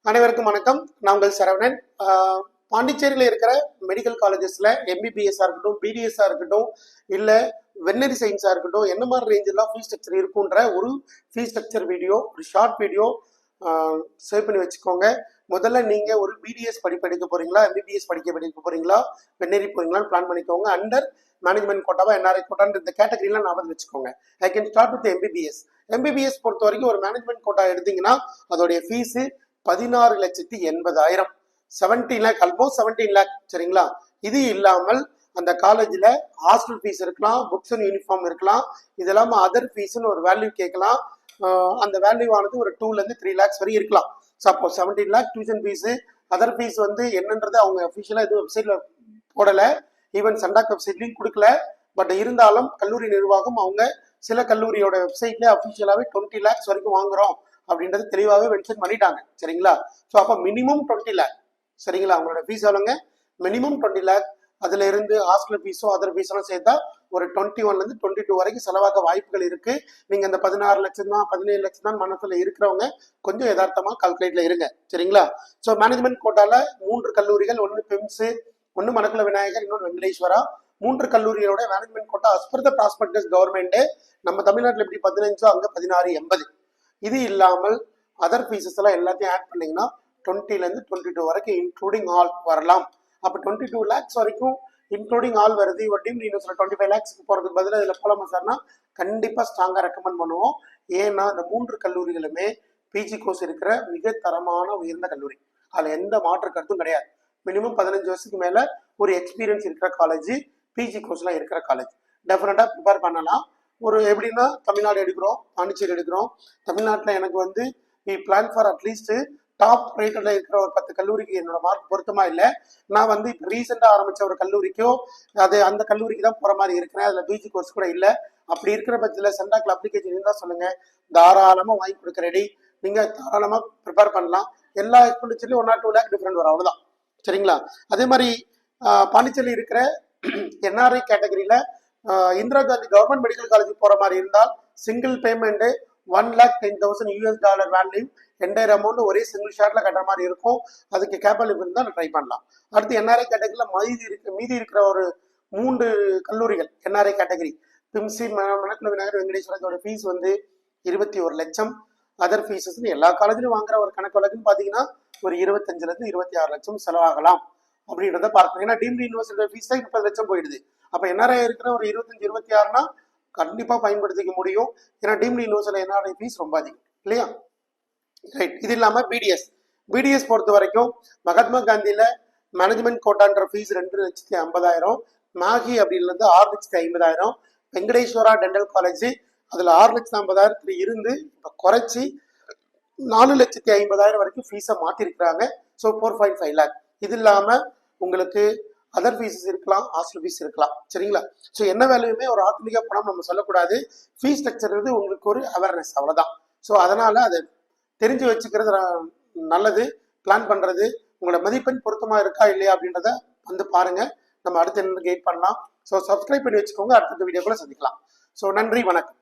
அனைவருக்கும் வணக்கம். நான் உங்கள் சரவணன். பாண்டிச்சேரியில் இருக்கிற மெடிக்கல் காலேஜஸ்ல எம்பிபிஎஸ்ஸாக இருக்கட்டும், பிடிஎஸ்ஸாக இருக்கட்டும், இல்லை வெட்டனரி சயின்ஸாக இருக்கட்டும், என்ன மாதிரி ரேஞ்செல்லாம் ஃபீஸ் ஸ்ட்ரக்சர் இருக்குன்ற ஒரு ஃபீஸ் ஸ்ட்ரக்சர் வீடியோ, ஒரு ஷார்ட் வீடியோ சேவ் பண்ணி வச்சுக்கோங்க. முதல்ல நீங்கள் ஒரு பிடிஎஸ் படிக்க போகிறீங்களா, எம்பிபிஎஸ் படிக்க போகிறீங்களா, வெட்டனரி போகிறீங்களான்னு பிளான் பண்ணிக்கோங்க. அண்டர் மேனேஜ்மெண்ட் கோட்டாவா என்ஆர்ஐ கோட்டான்ற இந்த கேட்டகரிலாம் ஞாபகம் வச்சுக்கோங்க. I can start with MBBS. MBBS பொறுத்த வரைக்கும் ஒரு மேனேஜ்மெண்ட் கோட்டா எடுத்தீங்கன்னா அதோடைய ஃபீஸு 16,80,000, 17 lakh, ஆல்மோஸ்ட் 17 lakh. சரிங்களா? இது இல்லாமல் அந்த காலேஜில் ஹாஸ்டல் ஃபீஸ் இருக்கலாம், புக்ஸ் அண்ட் யூனிஃபார்ம் இருக்கலாம், இது இல்லாமல் அதர் ஃபீஸ்ன்னு ஒரு வேல்யூ கேட்கலாம். அந்த வேல்யூ ஆனது ஒரு 2 to 3 lakhs வரை இருக்கலாம். Suppose 17 lakh tuition fees, other fees என்னன்றது அவங்க அஃபிஷியலாக எதுவும் வெப்சைட்டில் போடலை, ஈவன் சண்டாக் வெப்சைட்லையும் கொடுக்கல. பட் இருந்தாலும் கல்லூரி நிர்வாகம் அவங்க சில கல்லூரியோட வெப்சைட்லேயே அஃபிஷியலாகவே 20 lakhs வரைக்கும் வாங்குறோம் அப்படின்றது தெளிவாகவே மென்ஷன் பண்ணிட்டாங்க. சரிங்களா? ஸோ அப்போ மினிமம் 20 lakh. சரிங்களா? அவங்களோட ஃபீஸ் எவ்வளோங்க? Minimum 20 lakh. அதுல இருந்து ஹாஸ்டல் ஃபீஸோ அதர் ஃபீஸெல்லாம் சேர்த்தா ஒரு 21 to 22 வரைக்கும் செலவாக வாய்ப்புகள் இருக்கு. நீங்க அந்த 16 லட்சம் தான் 17 லட்சம் தான் மனசுல இருக்கிறவங்க கொஞ்சம் யதார்த்தமா கால்குலேட்ல இருங்க. சரிங்களா? ஸோ மேனேஜ்மெண்ட் கோட்டால 3 கல்லூரிகள், ஒன்று பிம்ஸ், ஒன்று மணக்குள விநாயகர், இன்னொன்று வெங்கடேஸ்வரா. 3 கல்லூரிகளோட மேனேஜ்மெண்ட் கோட்டா அஸ்பர் த ப்ராஸ்பெக்டஸ் கவர்மெண்ட் நம்ம தமிழ்நாட்டில் எப்படி 15 அங்க 16,80. இது இல்லாமல் அதர் ஃபீஸஸ் எல்லாம் எல்லாத்தையும் ஆட் பண்ணீங்கன்னா 20 to 22 வரைக்கும் இன்க்ளூடிங் ஆல் வரலாம். அப்போ 22 lakhs வரைக்கும் இன்க்ளூடிங் ஆல் வருது. ஒரு டீம் யூனிவர்சிட்டியில் 25 lakhs போகிறதுக்கு பதிலாக இதில் போலாமா சார்னா கண்டிப்பாக ஸ்ட்ராங்காக ரெக்கமெண்ட் பண்ணுவோம். ஏன்னா இந்த 3 கல்லூரிகளுமே பிஜி கோர்ஸ் இருக்கிற மிக தரமான உயர்ந்த கல்லூரி. அதில் எந்த மாற்று கருத்தும் கிடையாது. மினிமம் 15 வருஷத்துக்கு மேலே ஒரு எக்ஸ்பீரியன்ஸ் இருக்கிற காலேஜ், பிஜி கோர்ஸ்லாம் இருக்கிற காலேஜ். டெஃபினட்டாக ப்ரிப்பேர் பண்ணலாம். ஒரு எப்படின்னா தமிழ்நாடு எடுக்கிறோம், பாண்டிச்சேரி எடுக்கிறோம். தமிழ்நாட்டில் எனக்கு பிளான் ஃபார் அட்லீஸ்ட் டாப் ரேட்டடில் இருக்கிற ஒரு 10 கல்லூரிக்கு என்னோட மார்க் பொருத்தமா இல்லை. நான் இப்போ ரீசெண்டாக ஆரம்பித்த ஒரு கல்லூரிக்கோ அந்த கல்லூரிக்கு தான் போகிற மாதிரி இருக்கிறேன். அதில் பிஜி கோர்ஸ் கூட இல்லை. அப்படி இருக்கிற பட்சத்தில் சென்டாக்ல அப்ளிகேஷன் இருந்தால் சொல்லுங்கள், தாராளமாக வாங்கி கொடுக்க ரெடி. நீங்கள் தாராளமாக ப்ரிப்பேர் பண்ணலாம். எல்லா எக்ஸ்பெண்டிச்சர்லையும் 1 or 2 lakh டிஃப்ரெண்ட் வரும், அவ்வளோதான். சரிங்களா? அதே மாதிரி பாண்டிச்சேரி இருக்கிற என்ஆர்ஐ கேட்டகரியில் Indira Gandhi government medical college போற மாதிரி இருந்தால் single payment $1,10,000 value, entire amount ஒரே சிங்கிள் ஷாட்ல கட்டுற மாதிரி இருக்கும். அதுக்கு கேப்பபிள் இருந்தால் ட்ரை பண்ணலாம். அடுத்து என்ஆர்ஐ கேட்டகரியில் மீதி இருக்கிற ஒரு 3 கல்லூரிகள் என்ஆர்ஐ கேட்டகரி பிம்சி, மணக்குள விநாயகர், வெங்கடேஸ்வரத்தோட ஃபீஸ் 21 லட்சம். அதர் ஃபீஸஸ் எல்லா காலேஜிலும் வாங்குற ஒரு கணக்கு வழக்குன்னு பார்த்தீங்கன்னா ஒரு 25 to 26 லட்சம் செலவாகலாம் அப்படின்றத பார்க்கணும். ஏன்னா டீம்டு யூனிவர்சிட்டி ஃபீஸ் தான் 30 லட்சம் போயிடுது. அப்போ என்ஆர்ஐ இருக்கிற ஒரு 25, 26னா கண்டிப்பாக பயன்படுத்திக்க முடியும். ஏன்னா டீம்டு யூனிவர்சிட்டியில் என்ஆர்ஐ ஃபீஸ் ரொம்ப அதிகம் இல்லையா? ரைட். இது இல்லாமல் பிடிஎஸ் பொறுத்த வரைக்கும் மகாத்மா காந்தியில் மேனேஜ்மெண்ட் கோட்டான்ற ஃபீஸ் 2,50,000, மாகி அப்படின்றது 6,50,000, வெங்கடேஸ்வரா டென்டல் காலேஜ் அதில் 6,50,000 இருந்து இப்போ குறைச்சி 4,50,000 வரைக்கும் ஃபீஸை மாற்றிருக்கிறாங்க. So 4.5 lakh. இது இல்லாமல் உங்களுக்கு அதர் ஃபீஸஸ் இருக்கலாம், ஹாஸ்டல் ஃபீஸ் இருக்கலாம். சரிங்களா? ஸோ என்ன வேலையுமே ஒரு ஆத்மீக பணம் நம்ம சொல்லக்கூடாது. ஃபீஸ் ஸ்ட்ரக்சர் உங்களுக்கு ஒரு அவேர்னஸ், அவ்வளோதான். ஸோ அதனால அதை தெரிஞ்சு வச்சுக்கிறது நல்லது. பிளான் பண்ணுறது உங்களோட மதிப்பெண் பொருத்தமாக இருக்கா இல்லையா அப்படின்றத பாருங்க. நம்ம அடுத்து என்ன கைட் பண்ணலாம். ஸோ சப்ஸ்கிரைப் பண்ணி வச்சுக்கோங்க. அடுத்த வீடியோக்குள்ள சந்திக்கலாம். ஸோ நன்றி, வணக்கம்.